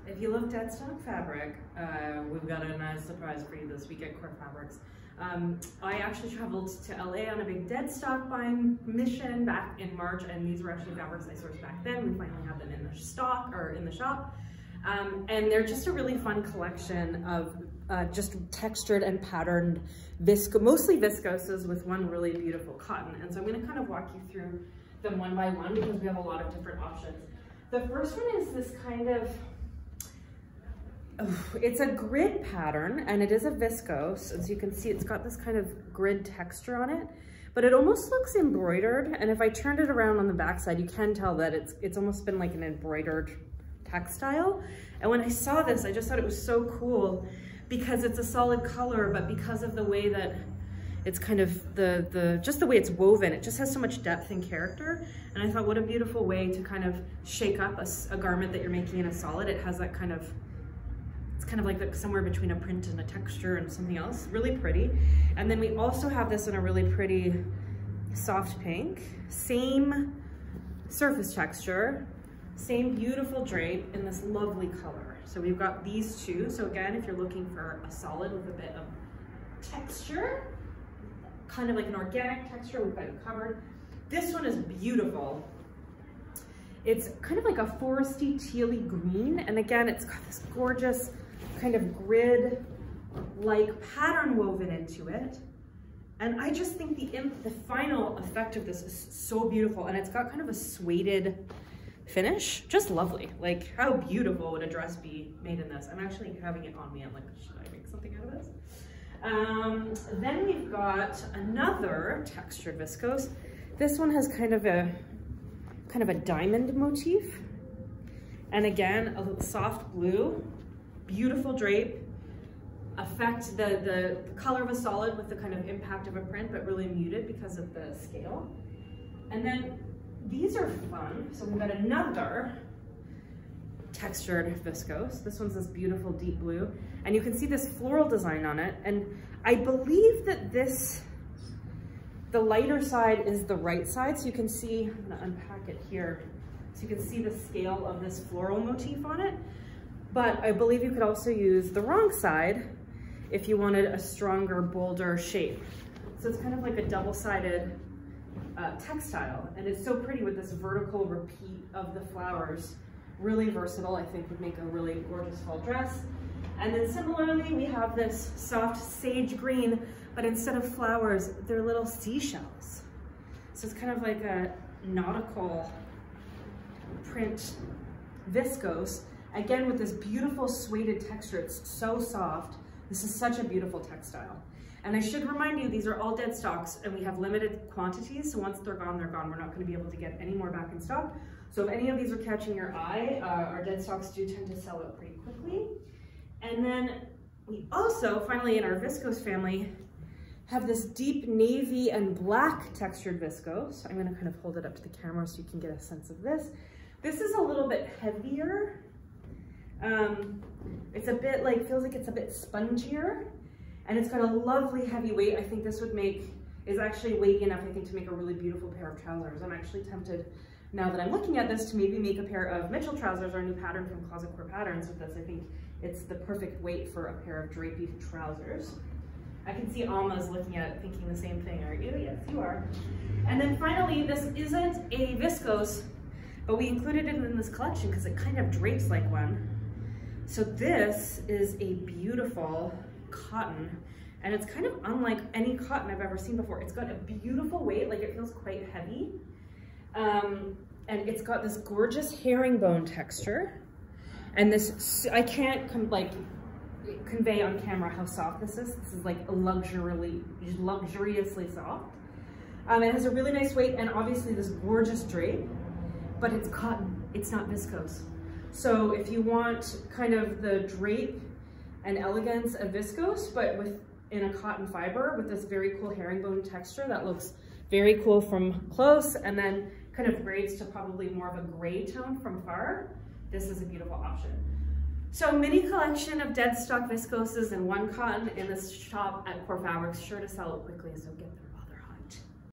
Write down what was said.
If you love Deadstock fabric, we've got a nice surprise for you this week at Core Fabrics. I actually traveled to LA on a big Deadstock buying mission back in March, and these were actually fabrics I sourced back then. We finally have them in the stock or in the shop. And they're just a really fun collection of just textured and patterned mostly viscoses with one really beautiful cotton. And so I'm going to kind of walk you through them one by one because we have a lot of different options. The first one is this kind of, it's a grid pattern, and it is a viscose. As you can see, it's got this kind of grid texture on it, but it almost looks embroidered. And if I turned it around on the backside, you can tell that it's almost been like an embroidered textile. And when I saw this, I just thought it was so cool because it's a solid color, but because of the way that it's kind of just the way it's woven, it just has so much depth and character. And I thought, what a beautiful way to kind of shake up a garment that you're making in a solid. It has that kind of, it's kind of like somewhere between a print and a texture and something else, really pretty. And then we also have this in a really pretty soft pink, same surface texture, same beautiful drape in this lovely color. So we've got these two. So again, if you're looking for a solid with a bit of texture, kind of like an organic texture, we've got it covered. This one is beautiful. It's kind of like a foresty tealy green. And again, it's got this gorgeous kind of grid-like pattern woven into it. And I just think the final effect of this is so beautiful. And it's got kind of a suede finish, just lovely. Like, how beautiful would a dress be made in this? I'm actually having it on me. I'm like, should I make something out of this? Then we've got another textured viscose. This one has kind of a diamond motif. And again, a little soft blue, beautiful drape. Affect the color of a solid with the kind of impact of a print, but really muted because of the scale. And then these are fun. So we've got another textured viscose. This one's this beautiful deep blue. And you can see this floral design on it. And I believe that the lighter side is the right side. So you can see, I'm gonna unpack it here. So you can see the scale of this floral motif on it. But I believe you could also use the wrong side if you wanted a stronger, bolder shape. So it's kind of like a double-sided textile, and it's so pretty with this vertical repeat of the flowers. Really versatile, I think would make a really gorgeous fall dress. And then similarly, we have this soft sage green, but instead of flowers, they're little seashells. So it's kind of like a nautical print viscose, again with this beautiful suede texture. It's so soft. This is such a beautiful textile. And I should remind you, these are all dead stocks, and we have limited quantities, so once they're gone, they're gone. We're not gonna be able to get any more back in stock. So if any of these are catching your eye, our dead stocks do tend to sell out pretty quickly. And then we also, finally in our viscose family, have this deep navy and black textured viscose. I'm gonna kind of hold it up to the camera so you can get a sense of this. This is a little bit heavier. It's a bit like, feels like it's a bit spongier, and it's got a lovely heavy weight. I think this is actually weighty enough, I think, to make a really beautiful pair of trousers. I'm actually tempted, now that I'm looking at this, to maybe make a pair of Mitchell trousers, our new pattern from Closet Core Patterns with this. I think it's the perfect weight for a pair of drapey trousers. I can see Alma's looking at it thinking the same thing, aren't you? Yes, you are. And then finally, this isn't a viscose, but we included it in this collection because it kind of drapes like one. So this is a beautiful cotton, and it's kind of unlike any cotton I've ever seen before. It's got a beautiful weight, like it feels quite heavy. And it's got this gorgeous herringbone texture. And this, I can't convey on camera how soft this is. This is like luxuriously soft. It has a really nice weight, and obviously this gorgeous drape, but it's cotton, it's not viscose. So if you want kind of the drape and elegance of viscose, but in a cotton fiber with this very cool herringbone texture that looks very cool from close and then kind of grades to probably more of a gray tone from far, this is a beautiful option. So mini collection of dead stock viscoses and one cotton in this shop at Core Fabrics, sure to sell it quickly, so get them.